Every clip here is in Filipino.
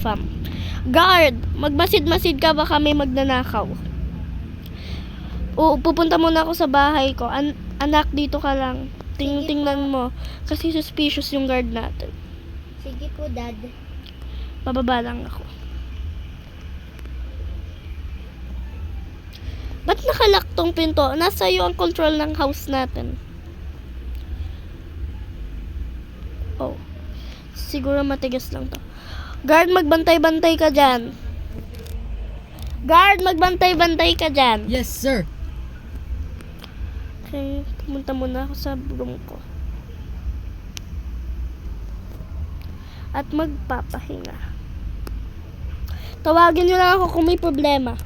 fam. Guard, magmasid-masid ka, baka may magnanakaw. Oo, pupunta muna ako sa bahay ko. Anak, dito ka lang. Tingnan mo. Kasi suspicious yung guard natin. Sige po, Dad. Bababa lang ako. Ba't nakalock tong pinto? Nasa iyo ang control ng house natin. Oh. Siguro matigas lang to. Guard, magbantay-bantay ka dyan. Guard, magbantay-bantay ka dyan. Yes, sir. Okay, pumunta muna ako sa room ko. At magpapahinga. Tawagin nyo lang ako kung may problema.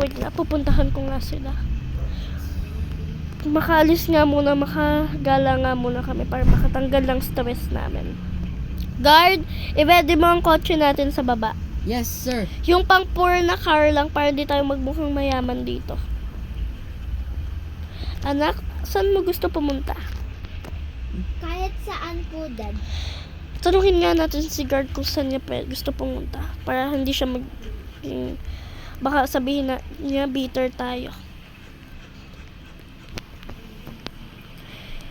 Wait nga, pupuntahan ko nga sila. Makaalis nga muna, makagala nga muna kami para makatanggal ng stress namin. Guard, i-ready mo ang kotse natin sa baba. Yes, sir. Yung pang poor na car lang para di tayo magmukhang mayaman dito. Anak, saan mo gusto pumunta? Kahit saan po, Dad. Tanungin nga natin si guard kung saan niya gusto pumunta. Para hindi siya baka sabihin na niya bitter tayo.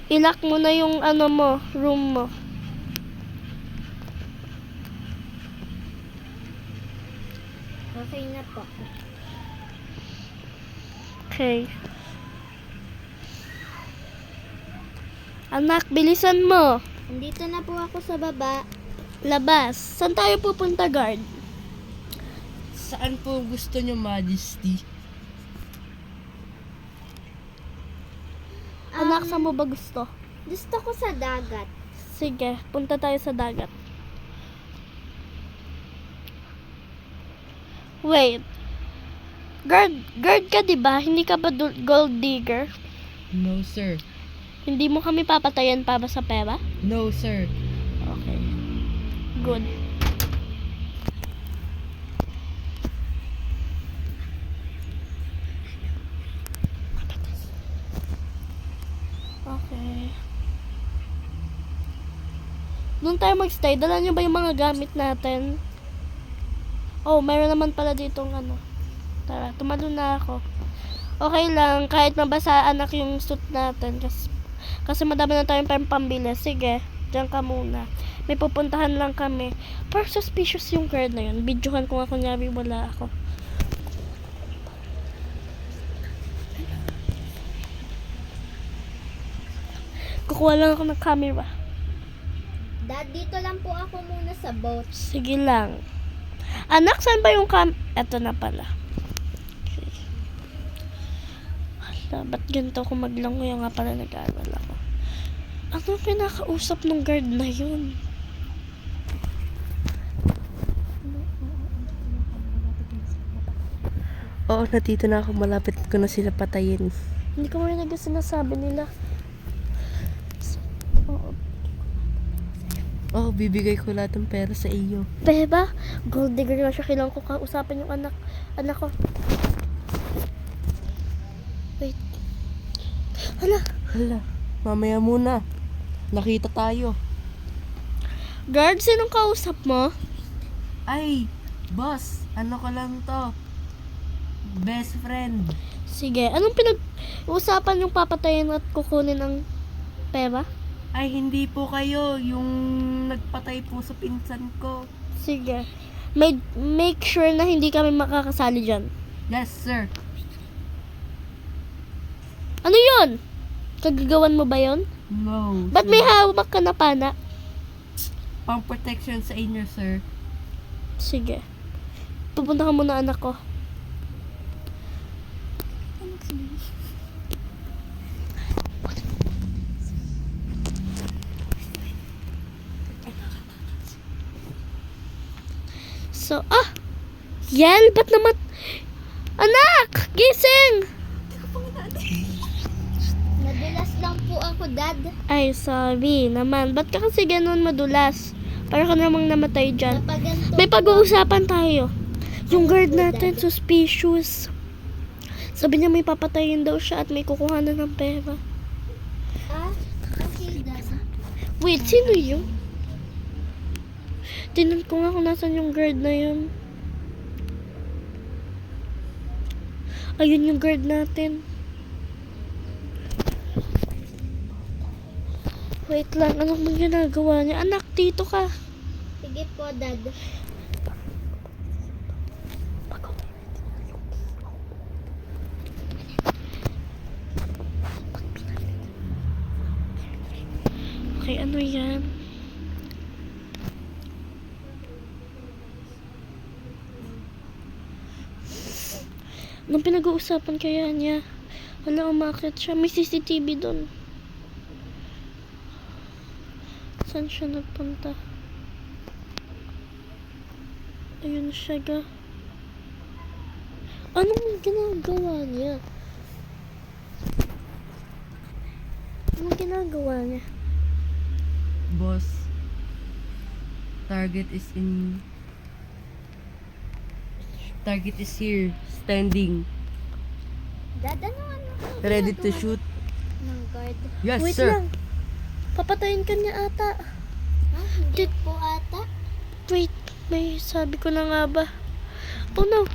I-lock mo na yung room mo. Okay na po. Okay. Anak, bilisan mo. Andito na po ako sa baba. Labas. Saan tayo pupunta, guard? Saan po gusto nyo, Majesty? Anak, saan mo ba gusto? Gusto ko sa dagat. Sige, punta tayo sa dagat. Wait. Guard ka, diba? Hindi ka ba gold digger? No, sir. Hindi mo kami papatayan para sa pera? No, sir. Okay. Good. Okay. Doon tayo magstay. Dala niyo ba yung mga gamit natin? Oh, mayroon naman pala ditong Tara, tumalon na ako. Okay lang, kahit mabasa anak yung suit natin. Kasi madami na tayong pambili. Sige, dyan ka muna. May pupuntahan lang kami. Pero suspicious yung guard na yun. Videohan ko nga kunyari wala ako. Kukuha lang ako ng camera. Dad, dito lang po ako muna sa boat. Sige lang. Anak, saan ba yung Eto na pala. Okay. Hala, ba't ganito ako maglangoy? Nga pala nag-aaral ako. Ano pinakausap ng guard na yun? Oo, natito na ako. Malapit ko na sila patayin. Hindi ko marinig yung sinasabi nila. Oh, bibigay ko lahat ng pera sa iyo. Beba, gold digger na siya. Kailangan ko kausapin yung anak ko. Wait. Hala, mamaya muna. Nakita tayo. Guard, sinong kausap mo? Ay, boss, ano ko lang to? Best friend. Sige, anong pinag-uusapan yung papatayin at kukunin ng pera? Ay, hindi po kayo. Yung nagpatay po sa pinsan ko. Sige. Make sure na hindi kami makakasali dyan. Yes, sir. Ano yun? Kagagawan mo ba yun? No. Ba't may hawak ka na pana? Pang protection sa inyo, sir. Sige. Pupunta ka muna, anak ko. So, Yel, ba't naman? Anak! Gising! Nadulas lang po ako, Dad. Ay, sorry naman. Ba't ka kasi ganun madulas? Para ka namang namatay dyan. Napaganto May po pag-uusapan tayo. Yung guard natin, suspicious. Sabi niya may papatayin daw siya at may kukuhanan ng pera. okay, Dad. Wait, sino yun? Tingnan ko nga kung nasan yung guard na yun. Ayun yung guard natin. Wait lang, anong bang ginagawa niya? Anak, dito ka. Sige po, Dad. Okay, ano yan? Anong pinag-uusapan kaya niya? Wala, umakit siya. May CCTV doon. Saan siya nagpunta? Ayun siya ga. Anong ginagawa niya? Anong ginagawa niya? Boss, target is here, standing, Dad, ano? ready to shoot. Ng guard. Yes, Wait sir. lang. Papatayin ka niya ata. Hindi po ata. Wait, may sabi ko na nga ba? Oh no.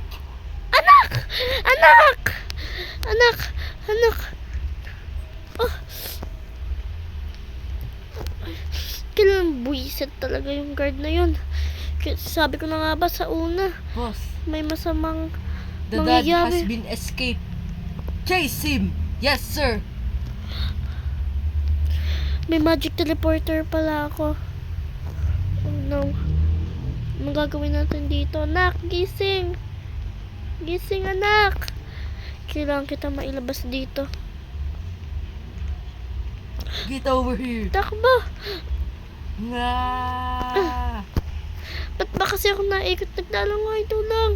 Anak! Anak! Anak! Anak! Oh. Kailangan buwisit talaga yung guard na yun. Sabi ko na nga ba sa una, Boss, may masamang the dad mangyayari. has been escaped. Chase him. Yes, sir. May magic teleporter pala ako. Oh no. Anong gagawin natin dito? Anak, gising! Gising, anak! Kailangan kita mailabas dito. Get over here. Takbo! Nga. Ba't ba kasi ako naikot? Naglalangoy, tulong!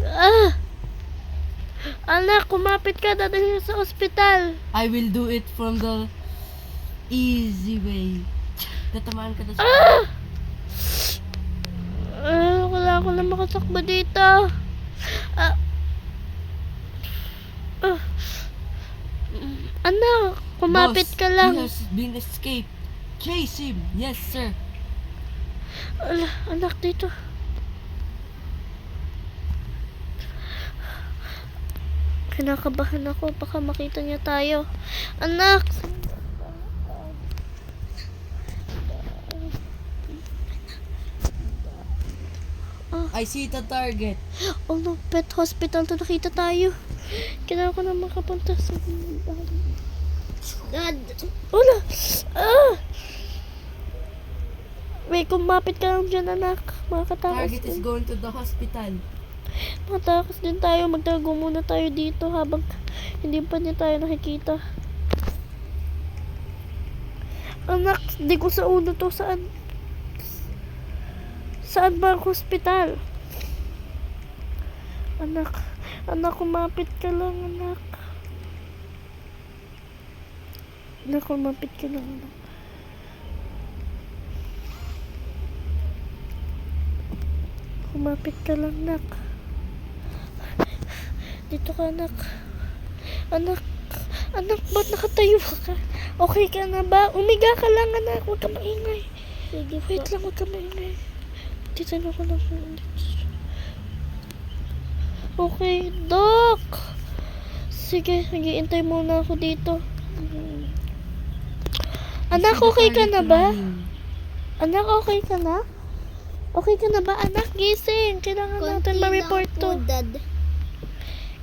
Ah! Anak, kumapit ka. Dadalhin ka sa ospital. I will do it from the easy way. Tatamaan ka na sa... Wala ko na makatakbo dito. Anak, kumapit Boss, ka lang. he has been escaped. Chase him. Yes, sir. Anak, dito. Kinakabahan ako. Baka makita niya tayo. Anak! I see the target. Oh no, pet hospital to, nakita tayo. Kailangan ko na makapunta sa... Dad, Wala! Ah! Wait, kumapit ka lang dyan, anak. Makakatakas Target is din. going to the hospital. Makatakas din tayo. Magtago muna tayo dito habang hindi pa niya tayo nakikita. Anak, di ko sa ulo to. Saan? Saan ba ang hospital? Anak, kumapit ka lang, anak. Anak, kumapit ka lang, anak. Kumapit ka lang, anak. Dito ka, anak. Anak, ba't nakatayo ka? Okay ka na ba? Umiga ka lang, anak. Huwag ka maingay. sige po. Wait lang, huwag ka maingay. Titanong ko lang kung okay, Doc. Sige, nag-iintay muna ako dito. Anak, okay ka na ba? Anak, okay ka na? Okay ka na ba, anak? Gising. Kailangan natin Konti ma-report lang to. po, Dad.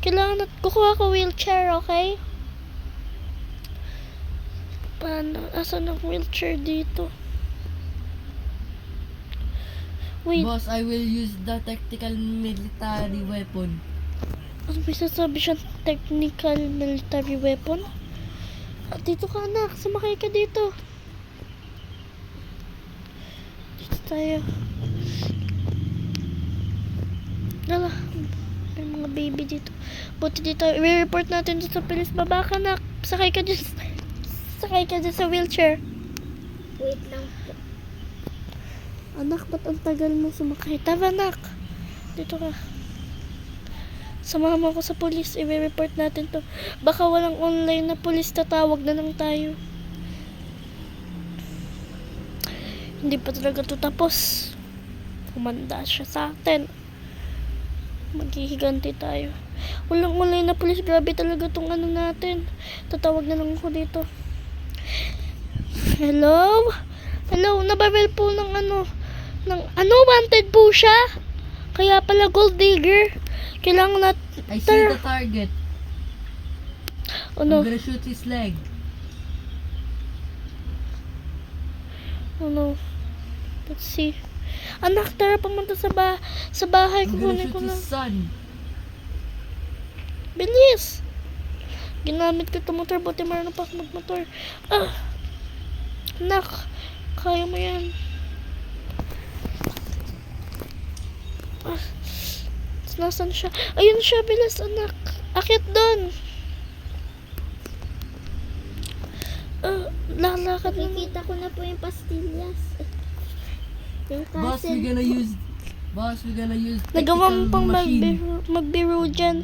Kailangan natin kukuha ko wheelchair, okay? Paano? Asan ang wheelchair dito? Wait, Boss, I will use the tactical military weapon. ano may sasabi siyang technical military weapon? Dito ka, anak. Sumakay ka dito. Dito tayo. Dala. May mga baby dito. Buti dito. I-report natin dito sa police. Baba ka, anak. Sakay ka dyan. Sakay ka dyan sa wheelchair. Wait lang po. Anak, ba't ang tagal mo sumakay? Tara, anak. Dito ka. Samahan mo ako sa police. I-report natin to. Baka walang online na police. Tatawag na lang tayo. Hindi pa talaga to tapos. Humanda siya sa atin. Maghihiganti tayo. Walang na pulis. Grabe talaga tong ano natin. Tatawag na lang ako dito. Hello? Hello? Nabaril po ng wanted po siya. Kaya pala gold digger. Kailangan na... I see the target. I'm Ano? gonna shoot his leg. Ano? Let's see. Anak, tara pumunta sa bahay. I'm gonna Kukunin ko shoot na. his son. Bilis! Ginamit ko itong motor. Buti marunong pa ako magmotor. Anak, kaya mo yan. Nasaan siya? Ayun siya, bilis anak. Akit doon. Lalakad na. Nakikita ko na po yung pastillas. Yung Boss, castle. we're gonna use Nagawa mo tactical pang machine. magbiro dyan.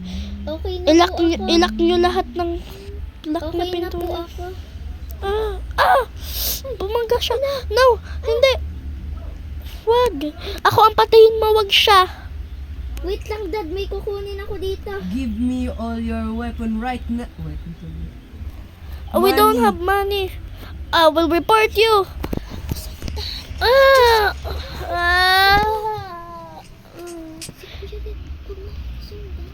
Okay na Ilak po ako. nyo lahat ng lock na Okay na pinto. po ako. Bumangga siya. No, hindi. Wag. Ako ang patayin mo, wag siya. Wait lang, Dad. May kukunin ako dito. Give me all your weapon right now. Wait, We don't Money. have money. I will report you. Ah! Ah! Si Kuya Dad, huwag mo ako sundan.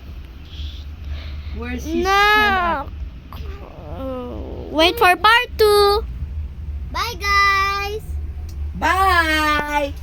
Where's his No. son? Wait for part 2. Bye, guys! Bye!